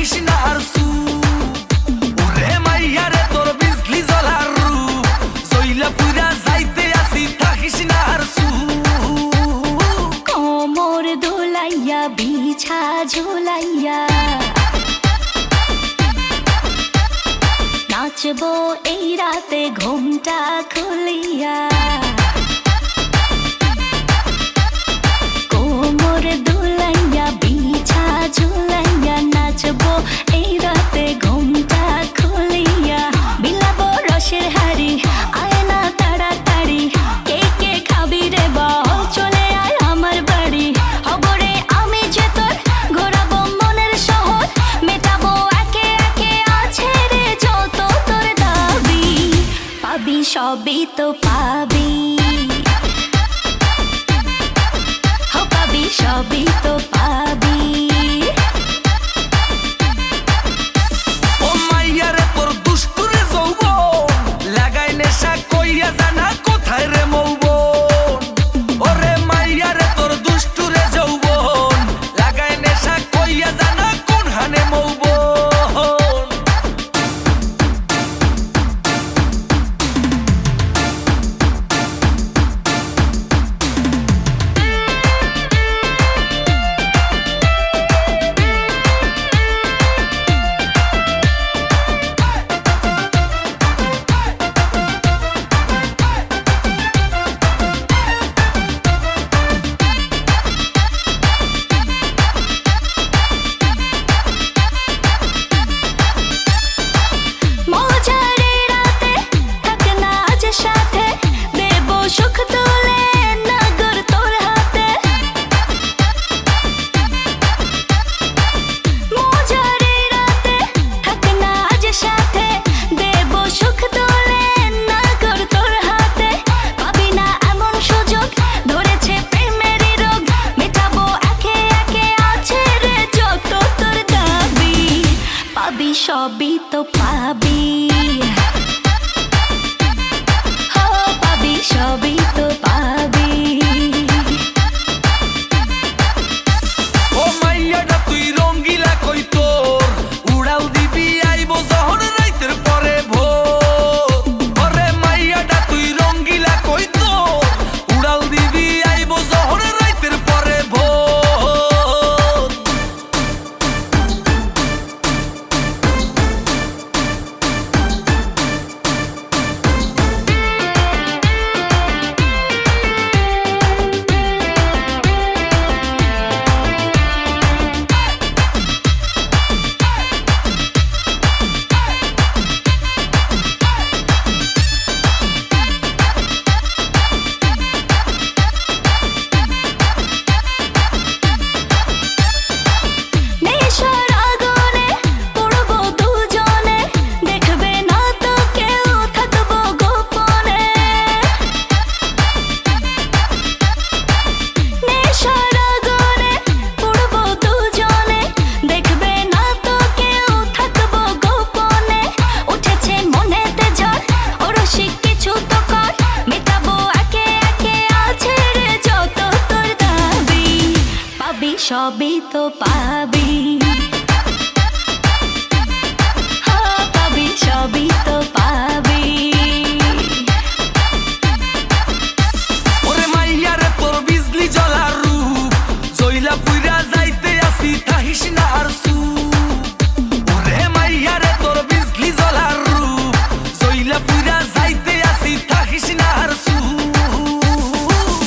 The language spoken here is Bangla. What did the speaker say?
থাকিস না আর সু ওরে মাইয়া রে তোর বিজলি জ্বলার রূপ জইলা পুরা যাইতে আসি থাকিস না আর সু কোমর দোলাইয়া বিছা ঝোলাইয়া নাচবো এই রাতে ঘুমটা খুলিয়া কোমর দোলাইয়া বিছা ঝোলাইয়া নাচবো এই রাতে ঘুমটা খুলিয়া বিলাবো রসের হাড়ি আয় না তাড়াতাড়ি কে কে খাবি রে বল চলে আয় আমার বাড়ি হবরে আমি যে তোর ঘোরাবো মনের শহর মেটাবো একে একে আছে রে যত তোর দাবি পাবি সবই তো পাবি সবই তো পাবি ও মাইয়া রে তোর দুষ্টুরে যৌবন লাগাই নেশা কইয়া জানা কোথায় রে মৌবন ওরে মাইয়া রে তোর দুষ্টুরে যৌবন লাগাই নেশা কইয়া জানা কোন হানে মৌবন সুখ তুলে নগর তোর হাতে মজারে রাতে থাক না আজ সাথে দেব সুখ তুলে নগর তোর হাতে পাবি না এমন সুযোগ ধরেছে প্রেমের রোগ মেটাবো একে একে আছে রে যত তোর দাবি পাবি সবই তো পাবি সবই তো পাবি ও মাইয়াটা তুই রঙ্গিলা কই তোর উড়াল দিবি আইবো যখন রাইতের পরে ভোর ওরে মাইয়াটা তুই রঙ্গিলা কই তোর উড়াল দিবি আইবো যখন রাইতের পরে ভোর সবই তো পাবি